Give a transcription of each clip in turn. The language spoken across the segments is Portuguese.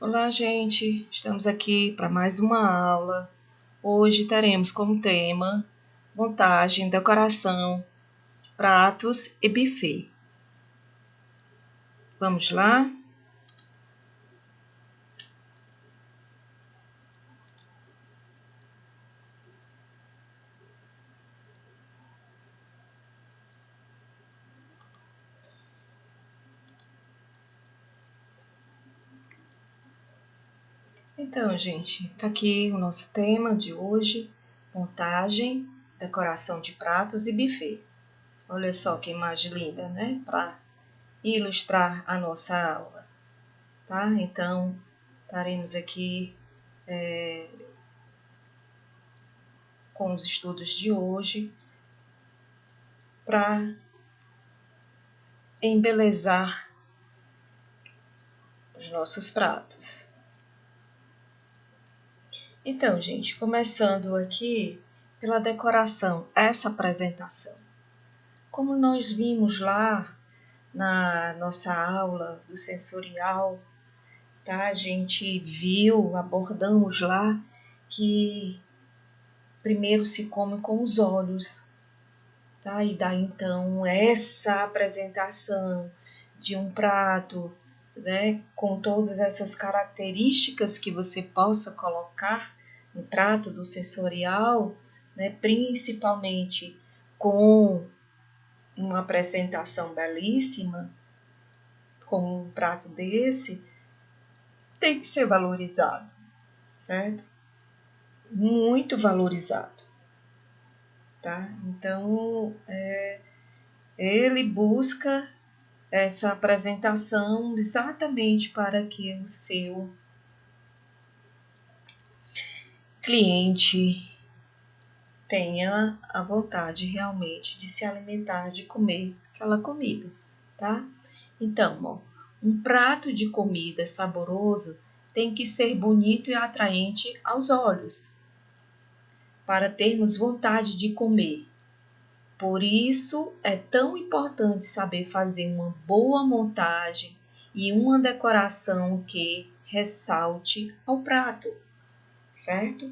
Olá, gente! Estamos aqui para mais uma aula. Hoje teremos como tema montagem, decoração, pratos e buffet. Vamos lá? Então, gente, tá aqui o nosso tema de hoje: montagem, decoração de pratos e buffet. Olha só que imagem linda, né? Para ilustrar a nossa aula, tá? Então, estaremos aqui com os estudos de hoje para embelezar os nossos pratos. Então, gente, começando aqui pela decoração, essa apresentação. Como nós vimos lá na nossa aula do sensorial, tá? A gente viu, abordamos lá que primeiro se come com os olhos, tá? E daí então essa apresentação de um prato, né, com todas essas características que você possa colocar no prato do sensorial, né, principalmente com uma apresentação belíssima, como um prato desse, tem que ser valorizado, certo? Muito valorizado, tá? Então, ele busca essa apresentação exatamente para que o seu cliente tenha a vontade realmente de se alimentar, de comer aquela comida, tá? Então, ó, um prato de comida saboroso tem que ser bonito e atraente aos olhos, para termos vontade de comer. Por isso, é tão importante saber fazer uma boa montagem e uma decoração que ressalte ao prato, certo?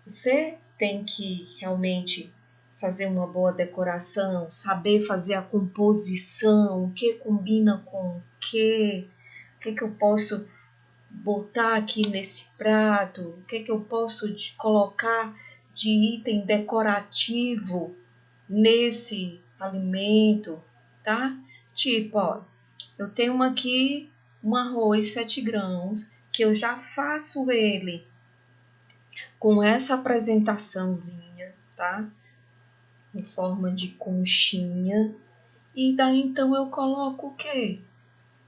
Você tem que realmente fazer uma boa decoração, saber fazer a composição, o que combina com o que eu posso botar aqui nesse prato, o que eu posso colocar de item decorativo nesse alimento, tá? Tipo, ó, eu tenho aqui um arroz 7 grãos, que eu já faço ele com essa apresentaçãozinha, tá? Em forma de conchinha. E daí então eu coloco o quê?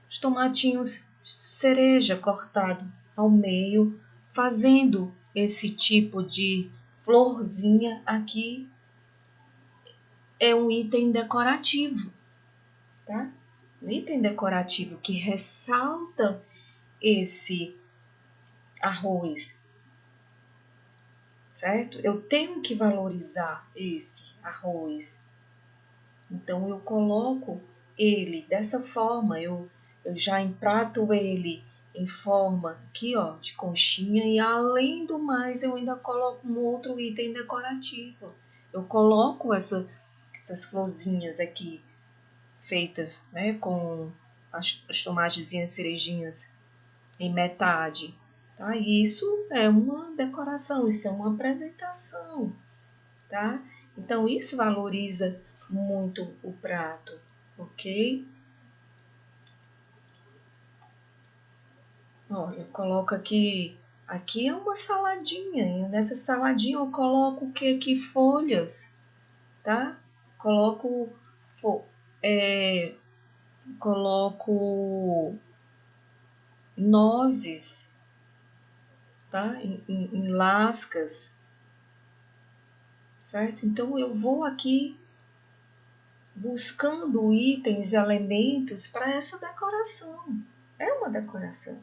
Os tomatinhos cereja cortado ao meio, fazendo esse tipo de florzinha aqui. É um item decorativo, tá? Um item decorativo que ressalta esse arroz, certo? Eu tenho que valorizar esse arroz. Então, eu coloco ele dessa forma, eu já emprato ele em forma aqui, ó, de conchinha, e além do mais, eu ainda coloco um outro item decorativo. Eu coloco essas florzinhas aqui, feitas, né, com as tomatezinhas cerejinhas em metade, tá? Isso é uma decoração, isso é uma apresentação, tá? Então, isso valoriza muito o prato, ok? Olha, eu coloco aqui é uma saladinha, e nessa saladinha eu coloco o que aqui? Folhas, tá? Coloco, coloco nozes, tá? Em lascas, certo? Então eu vou aqui buscando itens, elementos para essa decoração. É uma decoração,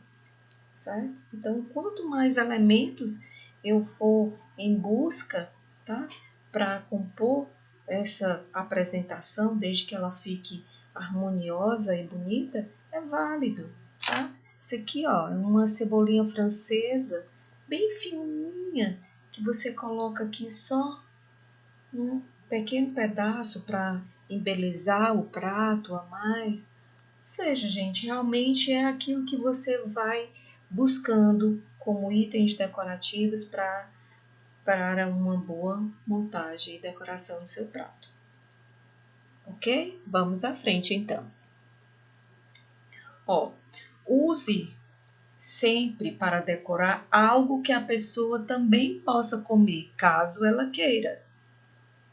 certo? Então, quanto mais elementos eu for em busca, tá? Para compor essa apresentação, desde que ela fique harmoniosa e bonita, é válido, tá? Isso aqui, ó, é uma cebolinha francesa bem fininha que você coloca aqui só um pequeno pedaço para embelezar o prato a mais. Ou seja, gente, realmente é aquilo que você vai buscando como itens decorativos para uma boa montagem e decoração do seu prato. Ok? Vamos à frente então. Ó, use sempre para decorar algo que a pessoa também possa comer, caso ela queira.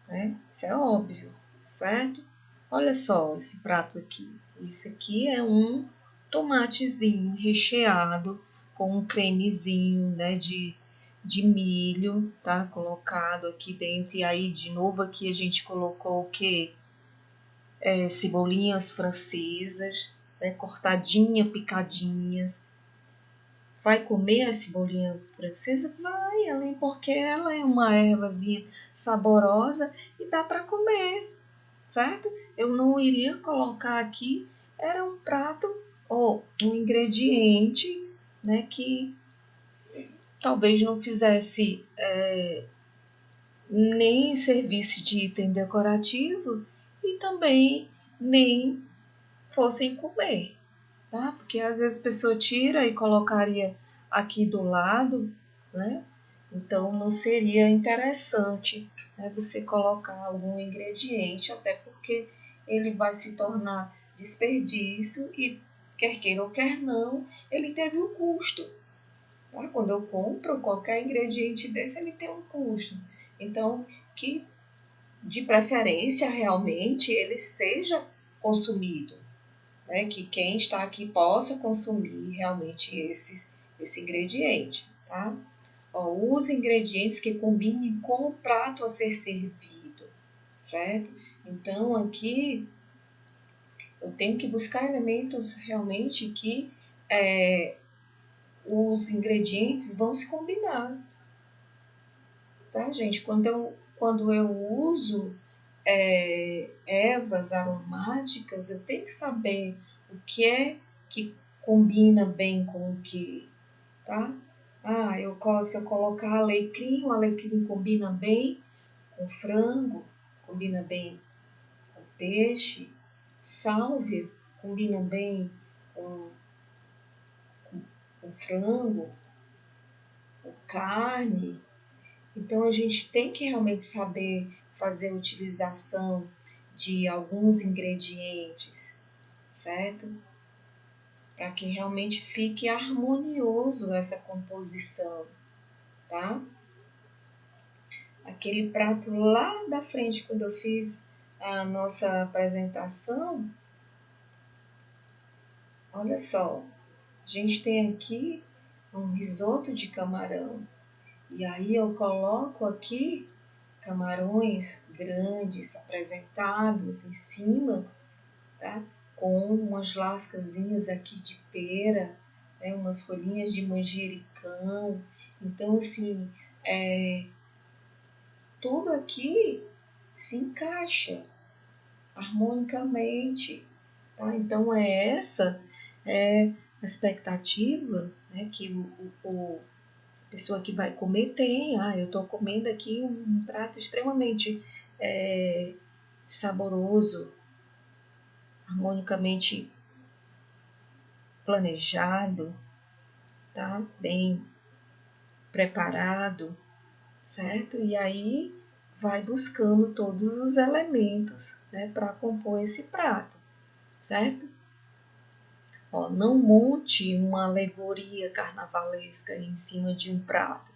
Né? Isso é óbvio, certo? Olha só esse prato aqui. Isso aqui é um tomatezinho recheado com um cremezinho, né, de milho, tá? Colocado aqui dentro. E aí, de novo, aqui a gente colocou o quê? Cebolinhas francesas, né, cortadinha, picadinhas. Vai comer a cebolinha francesa? Vai, além porque ela é uma ervazinha saborosa e dá para comer, certo? Eu não iria colocar aqui, era um prato ou um ingrediente, né, que talvez não fizesse nem serviço de item decorativo e também nem fossem comer, tá? Porque às vezes a pessoa tira e colocaria aqui do lado, né? Então não seria interessante, né, você colocar algum ingrediente, até porque ele vai se tornar desperdício e quer queira ou quer não, ele teve um custo. Tá? Quando eu compro qualquer ingrediente desse, ele tem um custo. Então, que de preferência realmente ele seja consumido, né, que quem está aqui possa consumir realmente esse ingrediente, tá? Ó, use ingredientes que combinem com o prato a ser servido, certo? Então, aqui eu tenho que buscar elementos realmente que os ingredientes vão se combinar, tá, gente? Quando eu uso ervas aromáticas, eu tenho que saber o que é que combina bem com o que, tá? Se eu colocar alecrim, o alecrim combina bem com frango, combina bem com peixe, sálvia combina bem com, com frango, com carne. Então, a gente tem que realmente saber fazer a utilização de alguns ingredientes, certo? Para que realmente fique harmonioso essa composição, tá? Aquele prato lá da frente, quando eu fiz a nossa apresentação, olha só, a gente tem aqui um risoto de camarão. E aí eu coloco aqui camarões grandes apresentados em cima, tá? Com umas lascazinhas aqui de pera, né? Umas folhinhas de manjericão. Então, assim, tudo aqui se encaixa harmonicamente, tá? Então, essa é a expectativa, né, que a pessoa que vai comer tem. Eu estou comendo aqui um prato extremamente saboroso, harmonicamente planejado, tá? Bem preparado, certo? E aí vai buscando todos os elementos, né, para compor esse prato, certo? Ó, não monte uma alegoria carnavalesca em cima de um prato.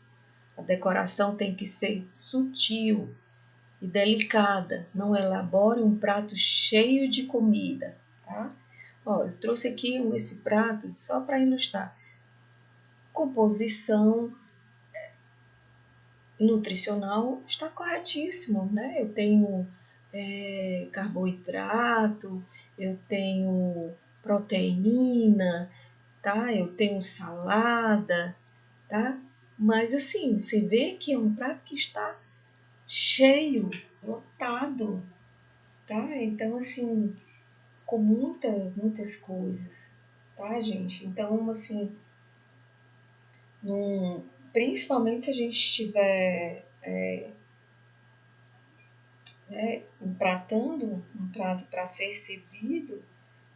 A decoração tem que ser sutil e delicada. Não elabore um prato cheio de comida, tá? Ó, eu trouxe aqui esse prato só para ilustrar. Composição nutricional está corretíssimo, né? Eu tenho carboidrato, eu tenho proteína, tá? Eu tenho salada, tá? Mas assim, você vê que é um prato que está cheio, lotado, tá? Então assim, com muitas coisas, tá, gente? Então, assim, principalmente se a gente estiver empratando um prato para ser servido,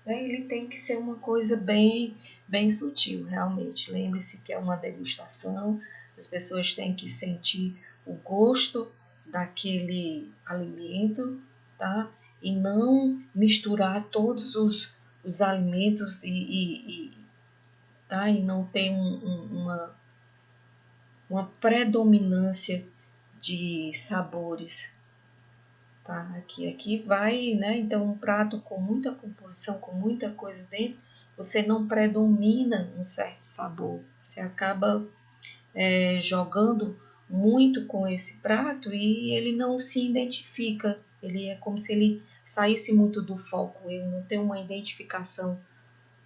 né, ele tem que ser uma coisa bem, bem sutil, realmente. Lembre-se que é uma degustação, as pessoas têm que sentir o gosto daquele alimento, tá? E não misturar todos os alimentos tá? E não ter uma predominância de sabores. Tá? Aqui vai, né? Então, um prato com muita composição, com muita coisa dentro, você não predomina um certo sabor. Você acaba jogando muito com esse prato e ele não se identifica. Ele é como se ele saísse muito do foco. Ele não tem uma identificação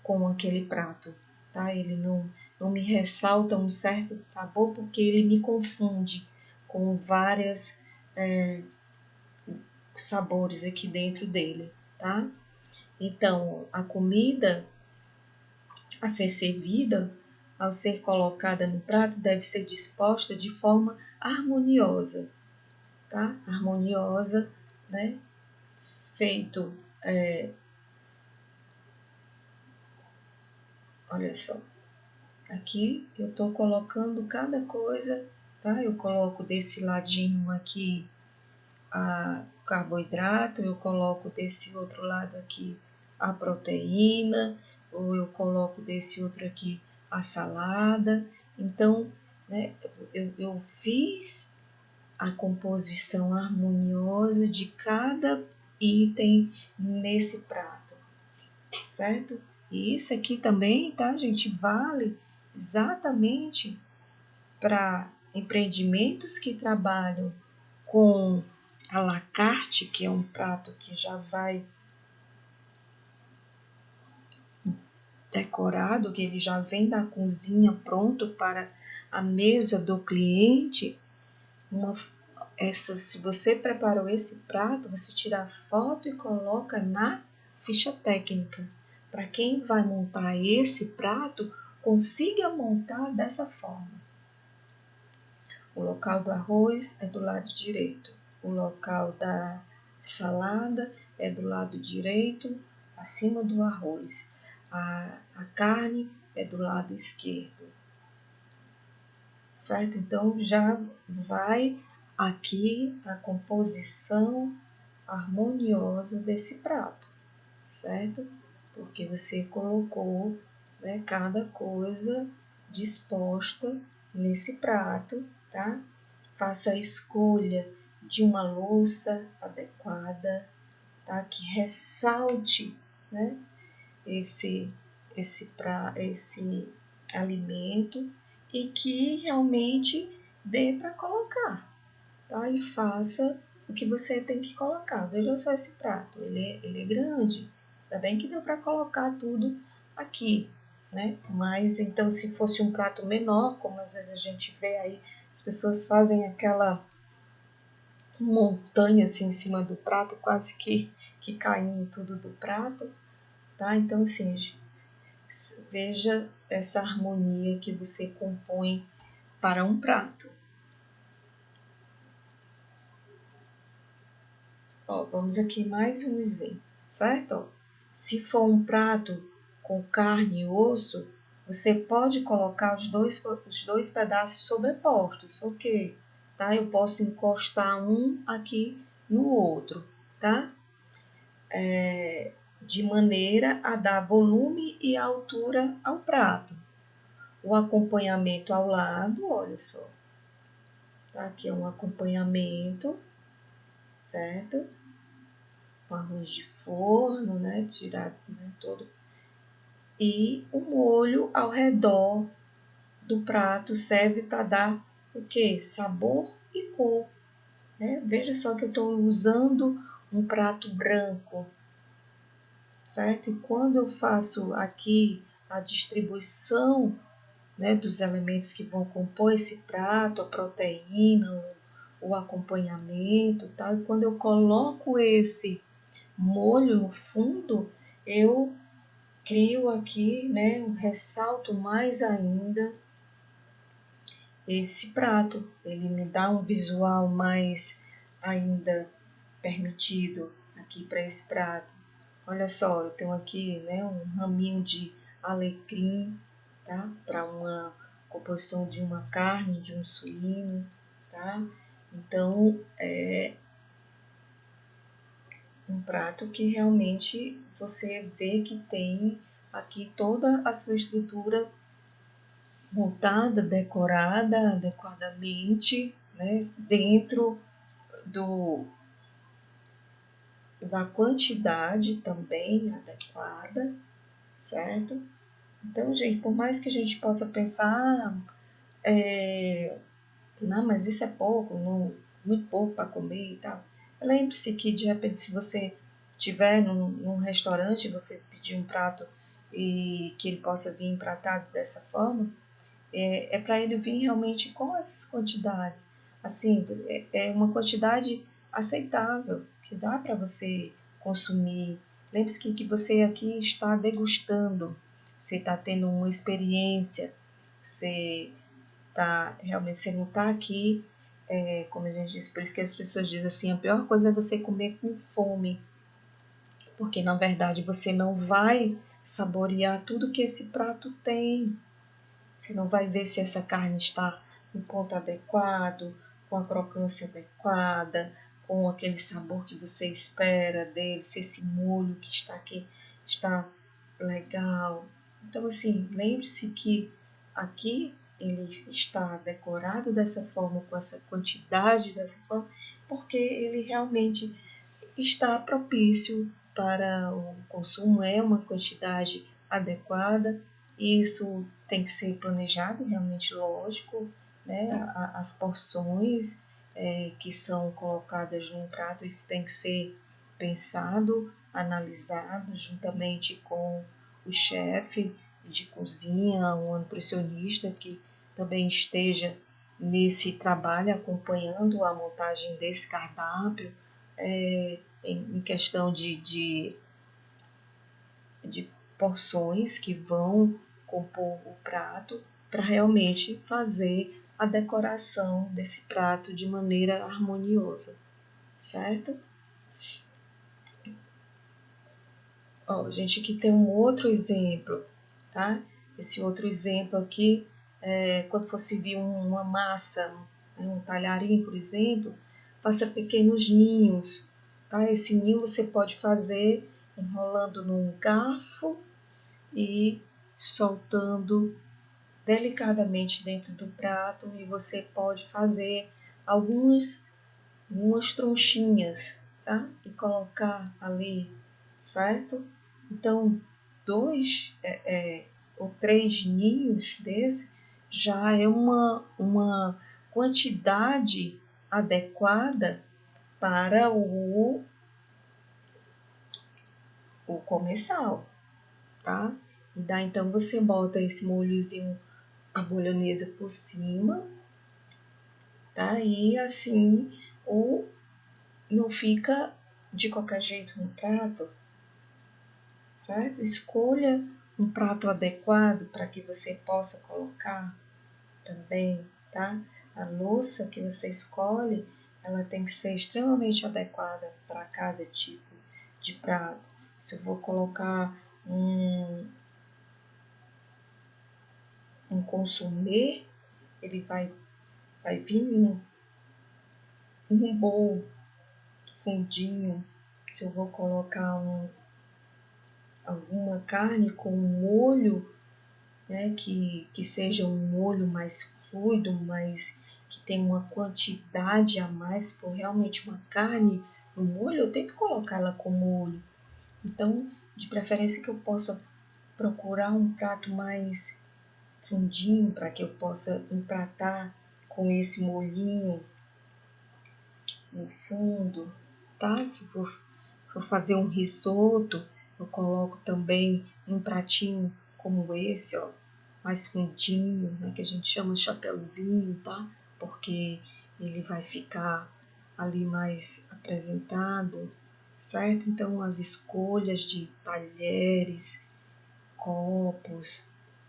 com aquele prato, tá? Ele não me ressalta um certo sabor porque ele me confunde com várias sabores aqui dentro dele, tá? Então, a comida a ser servida, ao ser colocada no prato, deve ser disposta de forma harmoniosa, tá? Harmoniosa, né? Feito, olha só, aqui eu estou colocando cada coisa, tá? Eu coloco desse ladinho aqui a carboidrato, eu coloco desse outro lado aqui a proteína, ou eu coloco desse outro aqui a salada. Então, né, eu fiz a composição harmoniosa de cada item nesse prato, certo? E isso aqui também, tá, gente, vale exatamente para empreendimentos que trabalham com à la carte, que é um prato que já vai decorado, que ele já vem da cozinha pronto para a mesa do cliente. Se você preparou esse prato, você tira a foto e coloca na ficha técnica. Para quem vai montar esse prato, consiga montar dessa forma. O local do arroz é do lado direito. O local da salada é do lado direito, acima do arroz. A carne é do lado esquerdo. Certo? Então, já vai aqui a composição harmoniosa desse prato, certo? Porque você colocou, né, cada coisa disposta nesse prato, tá? Faça a escolha de uma louça adequada, tá? Que ressalte, né, esse alimento e que realmente dê para colocar, tá? E faça o que você tem que colocar. Veja só esse prato, ele é grande, ainda bem que deu para colocar tudo aqui, né? Mas então, se fosse um prato menor, como às vezes a gente vê aí, as pessoas fazem aquela montanha assim em cima do prato, quase que caindo tudo do prato, tá? Então, assim, veja essa harmonia que você compõe para um prato. Ó, vamos aqui mais um exemplo, certo? Ó, se for um prato com carne e osso, você pode colocar os dois pedaços sobrepostos, ok? Tá? Eu posso encostar um aqui no outro, tá? De maneira a dar volume e altura ao prato. O acompanhamento ao lado, olha só. Tá? Aqui é um acompanhamento, certo? Um arroz de forno, né? Tirado, né? Todo. E o molho ao redor do prato serve para dar o que? Sabor e cor. Né? Veja só que eu estou usando um prato branco, certo? E quando eu faço aqui a distribuição, né, dos elementos que vão compor esse prato, a proteína, o acompanhamento, tá? E quando eu coloco esse molho no fundo, eu crio aqui, né, ressalto mais ainda esse prato. Ele me dá um visual mais ainda permitido aqui para esse prato. Olha só, eu tenho aqui, né, um raminho de alecrim, tá? Para uma composição de uma carne, de um suíno, tá? Então, é um prato que realmente você vê que tem aqui toda a sua estrutura montada, decorada adequadamente, né, dentro do, da quantidade também adequada, certo? Então, gente, por mais que a gente possa pensar, não, mas isso é pouco, não, muito pouco para comer e tal. Lembre-se que, de repente, se você estiver num restaurante, você pedir um prato e que ele possa vir empratado dessa forma, é para ele vir realmente com essas quantidades. Assim, é uma quantidade aceitável, que dá para você consumir. Lembre-se que você aqui está degustando, você está tendo uma experiência, você tá, realmente você não está aqui, como a gente diz, por isso que as pessoas dizem assim, a pior coisa é você comer com fome, porque na verdade você não vai saborear tudo que esse prato tem. Você não vai ver se essa carne está no ponto adequado, com a crocância adequada, com aquele sabor que você espera dele, se esse molho que está aqui está legal. Então, assim, lembre-se que aqui ele está decorado dessa forma, com essa quantidade dessa forma, porque ele realmente está propício para o consumo, é uma quantidade adequada. Isso tem que ser planejado, realmente lógico, né? As porções que são colocadas num prato, isso tem que ser pensado, analisado juntamente com o chefe de cozinha, um nutricionista que também esteja nesse trabalho acompanhando a montagem desse cardápio, em questão de porções que vão compor o prato para realmente fazer a decoração desse prato de maneira harmoniosa, certo? Ó, gente, aqui tem um outro exemplo, tá? Esse outro exemplo aqui, quando for servir uma massa, um talharim, por exemplo, faça pequenos ninhos, tá? Esse ninho você pode fazer enrolando num garfo e soltando delicadamente dentro do prato, e você pode fazer algumas tronchinhas, tá? E colocar ali, certo? Então, dois ou três ninhos desse já é uma quantidade adequada para o comensal, tá? E daí então você bota esse molhozinho, a bolonhesa por cima, tá? E assim, o não fica de qualquer jeito no prato, certo? Escolha um prato adequado para que você possa colocar também, tá? A louça que você escolhe, ela tem que ser extremamente adequada para cada tipo de prato. Se eu vou colocar um consumê, ele vai vir um bowl fundinho. Se eu vou colocar alguma carne com um molho, né, que seja um molho mais fluido, mas que tenha uma quantidade a mais, se for realmente uma carne no molho, eu tenho que colocar ela com molho. Então, de preferência que eu possa procurar um prato mais fundinho para que eu possa empratar com esse molhinho no fundo, tá? Se for fazer um risoto, eu coloco também um pratinho como esse, ó, mais fundinho, né? Que a gente chama de chapeuzinho, tá? Porque ele vai ficar ali mais apresentado, certo? Então, as escolhas de talheres, copos.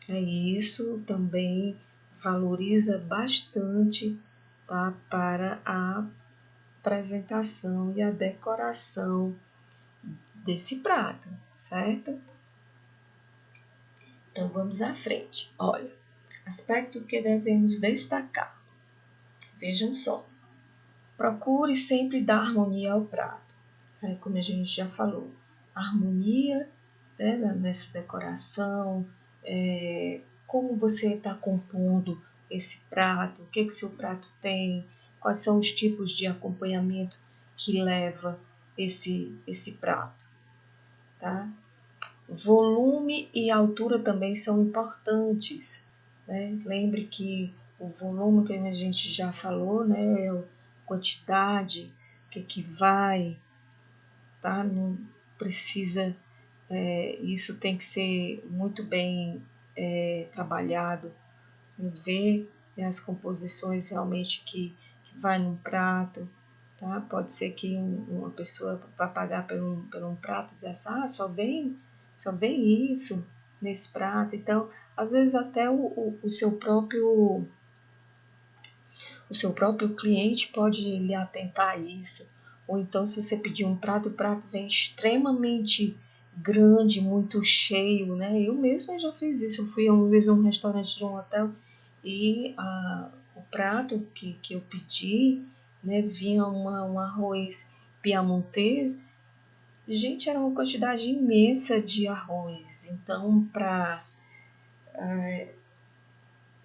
Isso também valoriza bastante, tá, para a apresentação e a decoração desse prato, certo? Então vamos à frente. Olha, aspecto que devemos destacar. Vejam só. Procure sempre dar harmonia ao prato, certo? Como a gente já falou, harmonia, né, nessa decoração, como você está compondo esse prato, o que seu prato tem, quais são os tipos de acompanhamento que leva esse prato, tá? Volume e altura também são importantes, né? Lembre que o volume que a gente já falou, né, é a quantidade que vai, tá? Não precisa, isso tem que ser muito bem trabalhado, ver as composições realmente que vai num prato, tá? Pode ser que uma pessoa vá pagar por um prato e dizer assim, só vem isso nesse prato. Então, às vezes até o seu próprio cliente pode lhe atentar a isso. Ou então, se você pedir um prato, o prato vem extremamente grande, muito cheio, né? Eu mesma já fiz isso. Eu fui uma vez a um restaurante de um hotel e o prato que eu pedi, né, vinha um arroz piamontês. Gente, era uma quantidade imensa de arroz. Então,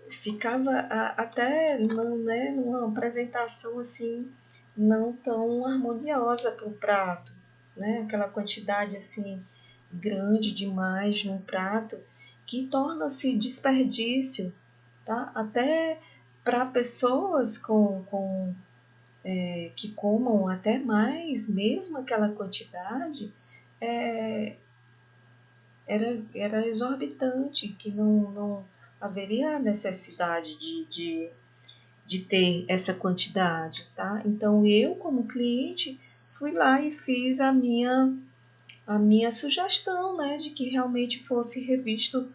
ficava até né, numa apresentação assim não tão harmoniosa para o prato, né? Aquela quantidade assim grande demais num prato que torna-se desperdício, tá? Até para pessoas que comam até mais, mesmo aquela quantidade, era exorbitante, que não haveria necessidade de ter essa quantidade, tá? Então, eu, como cliente, fui lá e fiz a minha sugestão, né, de que realmente fosse revisto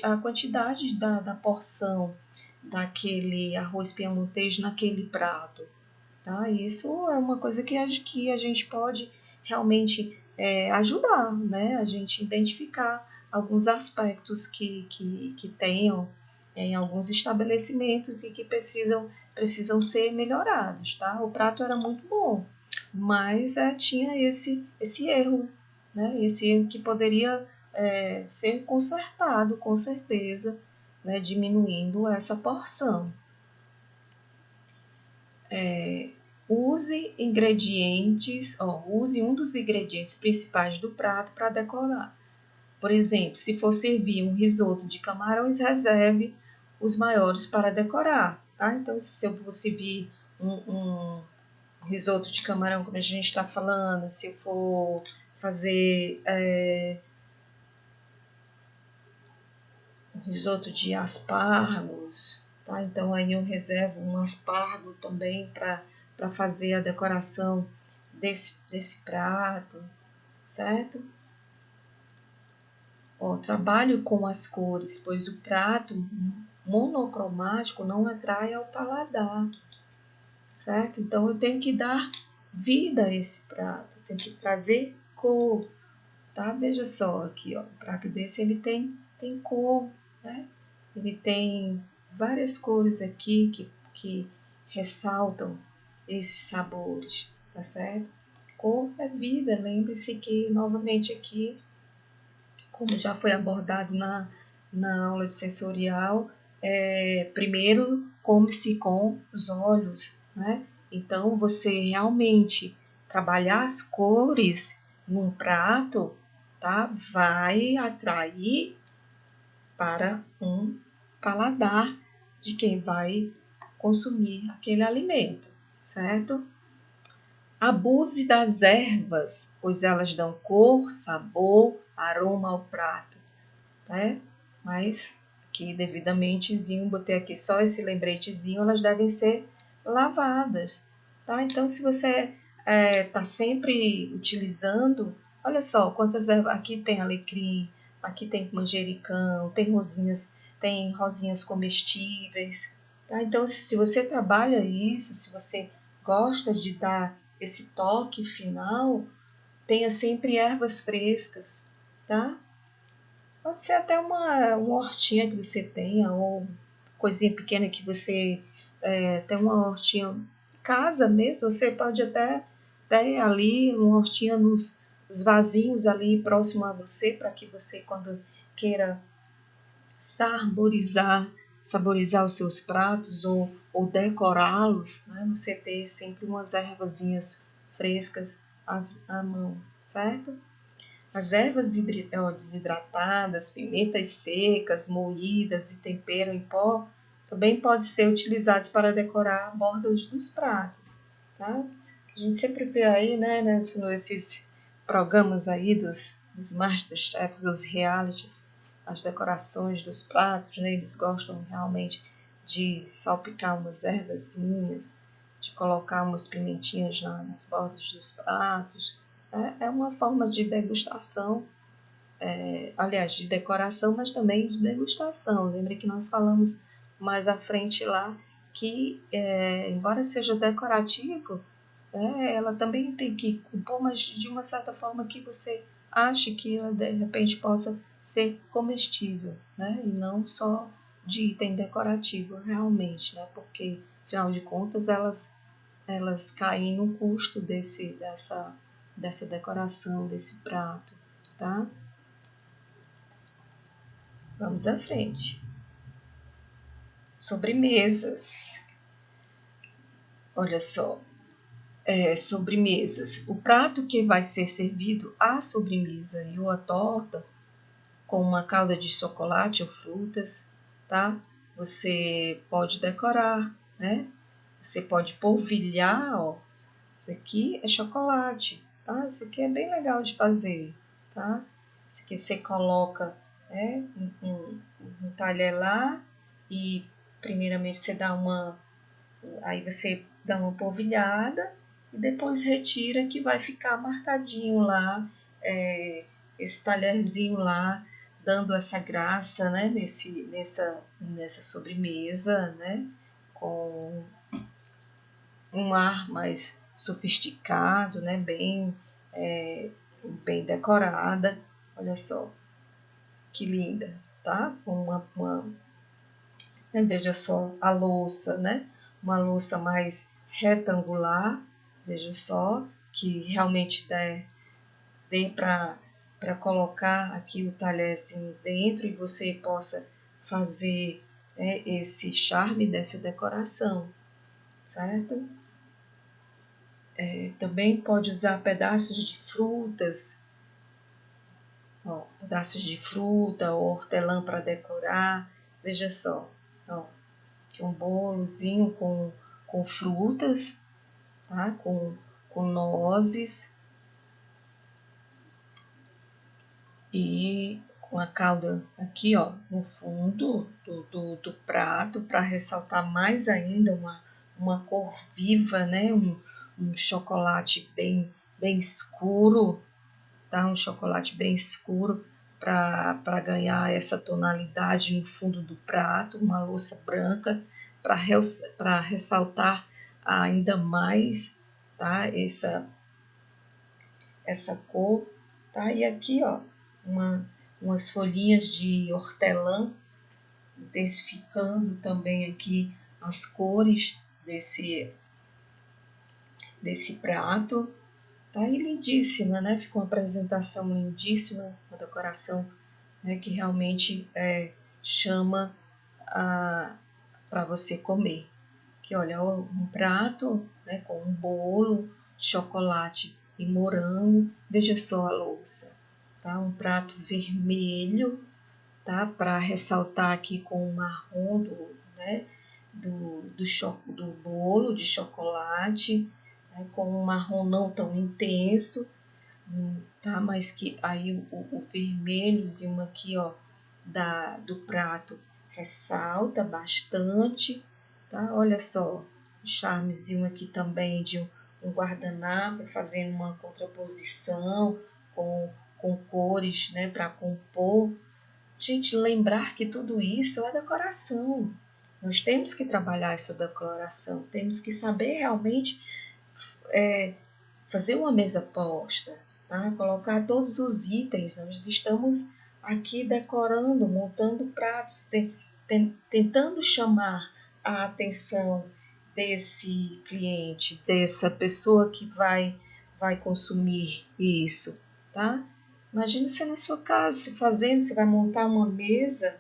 a quantidade da porção daquele arroz piamontês naquele prato, tá? Isso é uma coisa que a gente pode realmente ajudar, né? A gente identificar alguns aspectos que tenham em alguns estabelecimentos e que precisam ser melhorados, tá? O prato era muito bom, mas tinha esse erro, né? Esse erro que poderia ser consertado, com certeza, né? Diminuindo essa porção. Use um dos ingredientes principais do prato para decorar. Por exemplo, se for servir um risoto de camarões, reserve os maiores para decorar, tá? Então, se eu for servir um risoto de camarão, como a gente está falando, se eu for fazer um risoto de aspargos, tá? Então, aí eu reservo um aspargo também para fazer a decoração desse prato, certo? Trabalho com as cores, pois o prato monocromático não atrai ao paladar, certo? Então, eu tenho que dar vida a esse prato, eu tenho que trazer cor, tá? Veja só aqui, ó, o prato desse ele tem cor, né? Ele tem várias cores aqui que ressaltam esses sabores, tá certo? Cor é vida, lembre-se que, novamente aqui, como já foi abordado na aula de sensorial, primeiro come-se com os olhos, né? Então, você realmente trabalhar as cores num prato, tá? Vai atrair para um paladar de quem vai consumir aquele alimento, certo? Abuse das ervas, pois elas dão cor, sabor, aroma ao prato, né? Mas que devidamentezinho, botei aqui só esse lembretezinho, elas devem ser lavadas, tá? Então, se você está sempre utilizando, olha só quantas ervas, aqui tem alecrim, Aqui tem manjericão, tem rosinhas comestíveis, tá? Então, se você trabalha isso, se você gosta de dar esse toque final, tenha sempre ervas frescas, tá? Pode ser até uma hortinha que você tenha, ou coisinha pequena que você tem uma hortinha em casa mesmo. Você pode até ter ali uma hortinha nos vasinhos ali próximo a você, para que você, quando queira saborizar os seus pratos ou decorá-los, né, você ter sempre umas ervazinhas frescas à mão, certo? As ervas desidratadas, pimentas secas, moídas e tempero em pó também podem ser utilizados para decorar bordas dos pratos, tá? A gente sempre vê aí, né, nesses programas aí dos Masterchefs, dos realities, as decorações dos pratos, né? Eles gostam realmente de salpicar umas ervazinhas, de colocar umas pimentinhas nas bordas dos pratos. É uma forma de degustação, aliás, de decoração, mas também de degustação. Lembre que nós falamos mais à frente lá que, embora seja decorativo, ela também tem que compor, mas de uma certa forma que você ache que ela de repente possa ser comestível, né? E não só de item decorativo realmente, né? Porque, afinal de contas, elas caem no custo dessa decoração, desse prato, tá? Vamos à frente. Sobremesas. Olha só, sobremesas. O prato que vai ser servido à sobremesa e ou a torta com uma calda de chocolate ou frutas, tá? Você pode decorar, né? Você pode polvilhar, ó. Isso aqui é chocolate, tá? Isso aqui é bem legal de fazer, tá? Isso aqui você coloca, né, um talher lá e primeiramente aí você dá uma polvilhada e depois retira que vai ficar marcadinho lá, esse talherzinho lá, dando essa graça, né, nessa sobremesa, né, com um ar mais sofisticado, né, bem decorada. Olha só que linda, tá? Veja só a louça, né? Uma louça mais retangular, veja só, que realmente dê para colocar aqui o talherzinho dentro e você possa fazer, né, esse charme dessa decoração, certo? Também pode usar pedaços de frutas, ó, pedaços de fruta ou hortelã para decorar. Veja só, ó, aqui um bolozinho com frutas, tá? Com nozes e com a calda aqui, ó, no fundo do prato, para ressaltar mais ainda uma cor viva, né? Um chocolate bem escuro, tá? Um chocolate bem escuro para ganhar essa tonalidade no fundo do prato, uma louça branca para ressaltar ainda mais, tá? Essa cor, tá? E aqui, ó, umas folhinhas de hortelã, intensificando também aqui as cores desse prato. Tá aí lindíssima, né? Ficou uma apresentação lindíssima, uma decoração, né, que realmente chama para você comer. Que olha, um prato, né, com um bolo, chocolate e morango. Veja só a louça, tá? Um prato vermelho, tá? Para ressaltar aqui com o marrom né, do bolo de chocolate, né, com um marrom não tão intenso, tá? Mas que aí o vermelhozinho aqui, ó, do prato ressalta bastante, tá? Olha só, o charmezinho aqui também de um guardanapo fazendo uma contraposição com com cores, né, para compor. Gente, lembrar que tudo isso é decoração. Nós temos que trabalhar essa decoração, temos que saber realmente fazer uma mesa posta, tá? Colocar todos os itens. Nós estamos aqui decorando, montando pratos, tentando chamar a atenção desse cliente, dessa pessoa que vai consumir isso, tá? Imagine você na sua casa, se fazendo, você vai montar uma mesa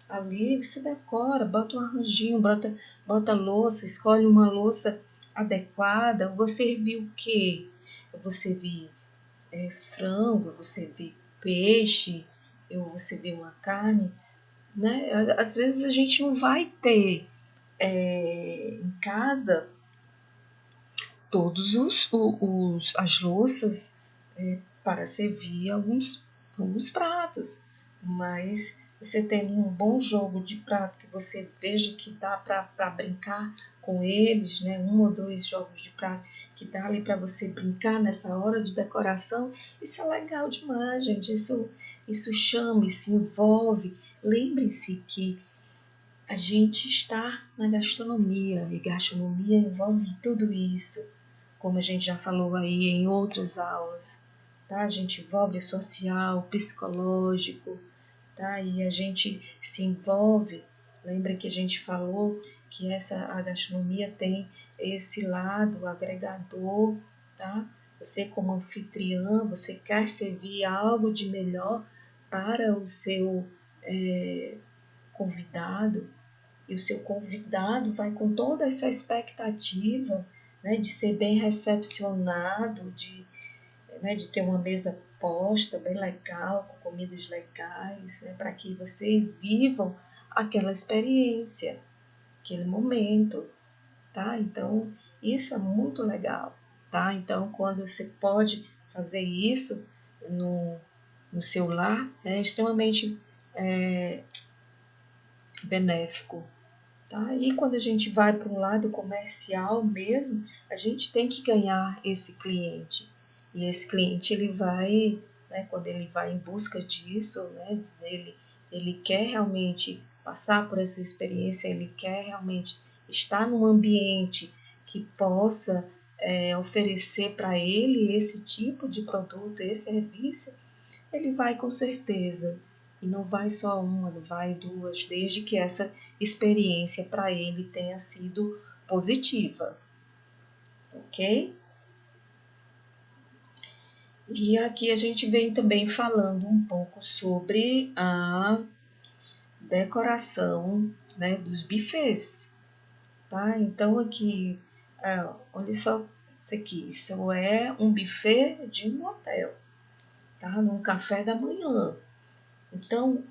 ali, você decora, bota um arranjinho, bota louça, escolhe uma louça adequada. Eu vou servir o quê? Eu vou servir frango, eu vou servir peixe, eu vou servir uma carne, né? Às vezes a gente não vai ter em casa todos as louças para servir alguns pratos, mas você tendo um bom jogo de prato que você veja que dá para brincar com eles, né? 1 ou 2 jogos de prato que dá ali para você brincar nessa hora de decoração, isso é legal demais, gente. Isso chama, isso envolve. Lembre-se que a gente está na gastronomia e gastronomia envolve tudo isso, como a gente já falou aí em outras aulas, tá? A gente envolve o social, o psicológico, tá? E a gente se envolve. Lembra que a gente falou que a gastronomia tem esse lado agregador, tá? Você como anfitriã, você quer servir algo de melhor para o seu convidado, e o seu convidado vai com toda essa expectativa, né, de ser bem recepcionado, de ter uma mesa posta bem legal, com comidas legais, né, para que vocês vivam aquela experiência, aquele momento, tá? Então, isso é muito legal, tá? Então, quando você pode fazer isso no seu lar, é extremamente benéfico. Tá? E quando a gente vai para um lado comercial mesmo, a gente tem que ganhar esse cliente. E esse cliente, ele vai, né, quando ele vai em busca disso, né, ele quer realmente passar por essa experiência, ele quer realmente estar num ambiente que possa oferecer para ele esse tipo de produto, esse serviço, ele vai com certeza. E não vai só uma, não vai duas, desde que essa experiência para ele tenha sido positiva, ok? E aqui a gente vem também falando um pouco sobre a decoração, né, dos buffets, tá? Então aqui, olha só isso aqui, isso é um buffet de um hotel, tá? Num café da manhã. Então,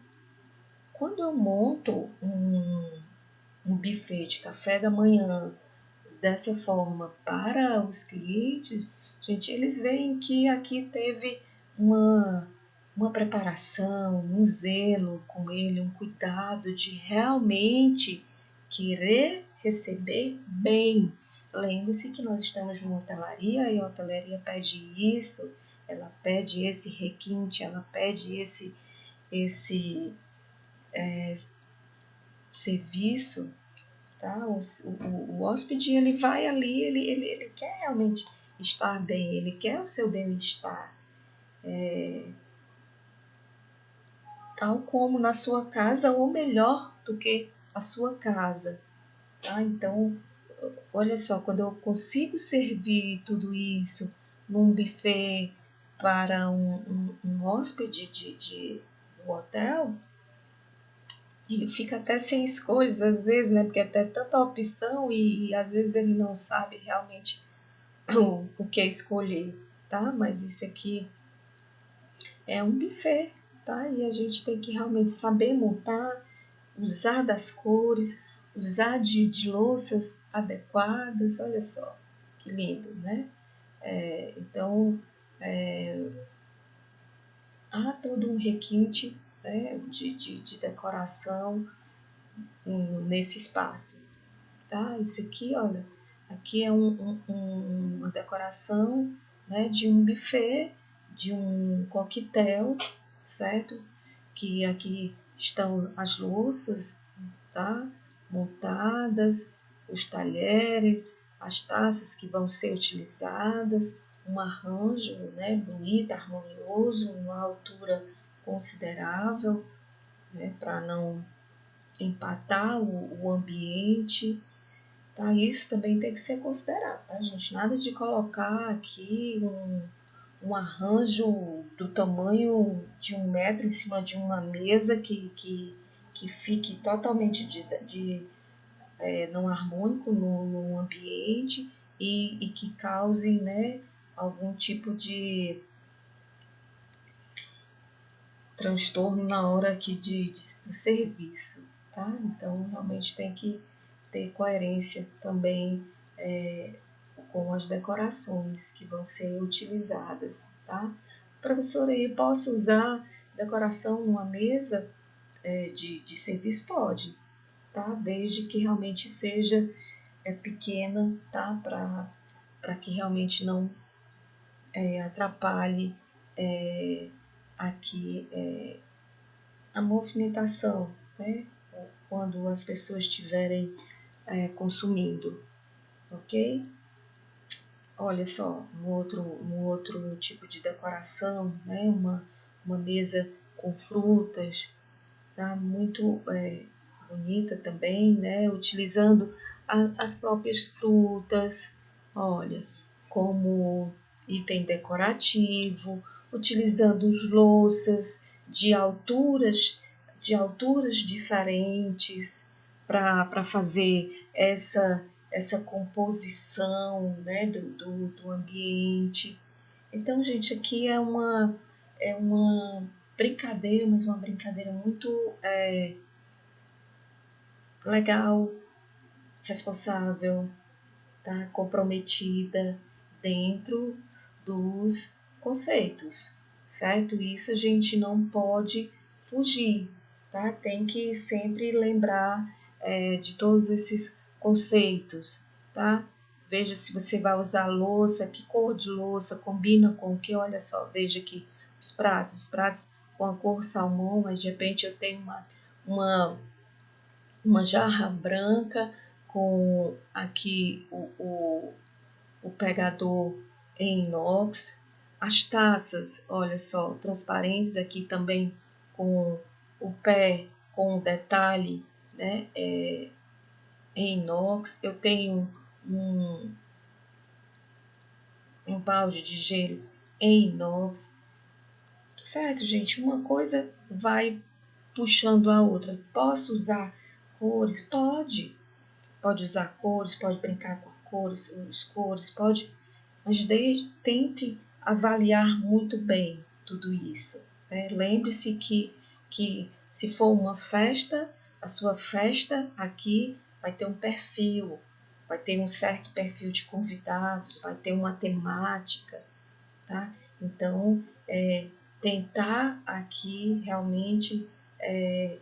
quando eu monto um buffet de café da manhã dessa forma para os clientes, gente, eles veem que aqui teve uma preparação, um zelo com ele, um cuidado de realmente querer receber bem. Lembre-se que nós estamos numa hotelaria e a hotelaria pede isso, ela pede esse requinte, ela pede esse serviço, tá? O hóspede, ele vai ali, ele quer realmente estar bem, ele quer o seu bem-estar, tal como na sua casa ou melhor do que a sua casa, tá? Então, olha só, quando eu consigo servir tudo isso num buffet para um hóspede do hotel, ele fica até sem escolhas às vezes, né? Porque até tanta opção e às vezes ele não sabe realmente o que escolher, tá? Mas isso aqui é um buffet, tá? E a gente tem que realmente saber montar, usar das cores, usar de louças adequadas. Olha só que lindo, né? Então, há todo um requinte, né, de decoração nesse espaço. Tá? Isso aqui, olha, aqui é uma decoração, né, de um buffet de um coquetel, certo? Que aqui estão as louças, tá? Montadas, os talheres, as taças que vão ser utilizadas, um arranjo, né, bonito, harmonioso, uma altura considerável, né, para não empatar o ambiente. Tá? Isso também tem que ser considerado, tá, gente? Nada de colocar aqui um arranjo do tamanho de 1 metro em cima de uma mesa que fique totalmente não harmônico no ambiente e que cause, né, algum tipo de transtorno na hora aqui do serviço. Tá? Então, realmente tem que ter coerência também com as decorações que vão ser utilizadas. Tá? Professora, eu posso usar decoração numa mesa de serviço? Pode, tá? Desde que realmente seja pequena, tá? Para que realmente não atrapalhe aqui a movimentação, né? Quando as pessoas estiverem consumindo, ok? Olha só, um outro tipo de decoração, né? Uma mesa com frutas, tá? Muito bonita também, né? Utilizando as próprias frutas, olha, como item decorativo, utilizando louças de alturas diferentes para fazer essa composição, né, do ambiente. Então, gente, aqui é uma brincadeira, mas uma brincadeira muito legal, responsável, tá? Comprometida dentro dos conceitos, certo? Isso a gente não pode fugir, tá? Tem que sempre lembrar de todos esses conceitos, tá? Veja se você vai usar louça, que cor de louça combina com o que, olha só, veja aqui os pratos com a cor salmão, mas de repente eu tenho uma jarra branca com aqui o pegador em inox, as taças, olha só, transparentes aqui também com o pé, com o detalhe, né, em inox. Eu tenho um balde de gelo em inox. Certo, gente, uma coisa vai puxando a outra. Posso usar cores? Pode. Pode usar cores, pode brincar com cores, as cores, pode, mas tente avaliar muito bem tudo isso. Né? Lembre-se que se for uma festa, a sua festa aqui vai ter um perfil, vai ter um certo perfil de convidados, vai ter uma temática, tá? Então, tentar aqui realmente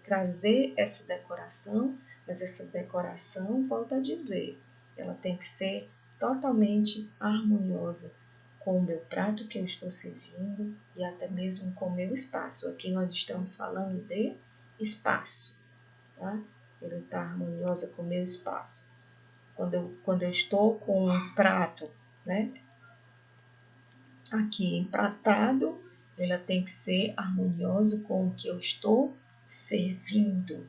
trazer essa decoração, mas essa decoração, volto a dizer, ela tem que ser totalmente harmoniosa com o meu prato que eu estou servindo e até mesmo com o meu espaço. Aqui nós estamos falando de espaço, tá? Ele está harmoniosa com o meu espaço. Quando eu estou com um prato, né, aqui empratado, ela tem que ser harmoniosa com o que eu estou servindo,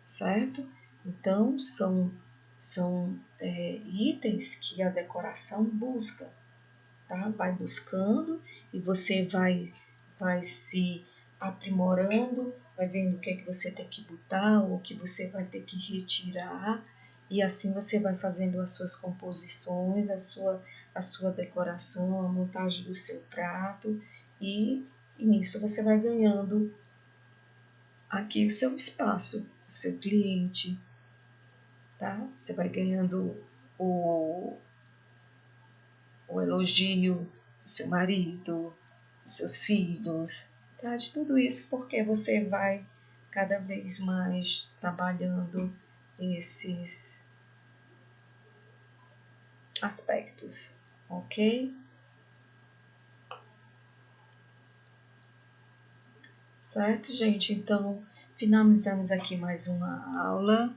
certo? Então, são itens que a decoração busca, tá? Vai buscando e você vai se aprimorando, vai vendo o que é que você tem que botar ou o que você vai ter que retirar, e assim você vai fazendo as suas composições, a sua decoração, a montagem do seu prato, e nisso você vai ganhando aqui o seu espaço, o seu cliente, tá? Você vai ganhando o elogio do seu marido, dos seus filhos, tá? De tudo isso, porque você vai cada vez mais trabalhando esses aspectos, ok? Certo, gente? Então, finalizamos aqui mais uma aula.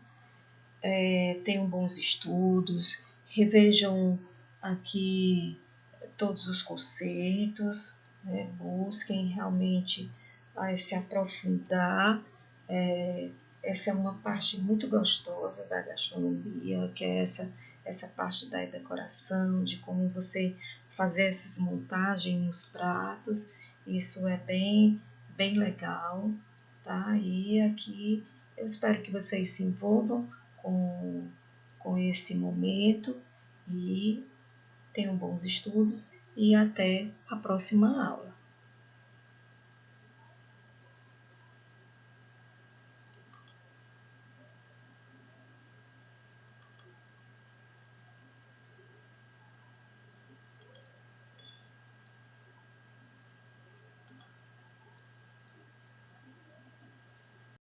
Tenham bons estudos, revejam aqui todos os conceitos, né? Busquem realmente se aprofundar. Essa é uma parte muito gostosa da gastronomia, que é essa parte da decoração, de como você fazer essas montagens nos pratos. Isso é bem legal, tá? E aqui eu espero que vocês se envolvam com esse momento e tenham bons estudos e até a próxima aula.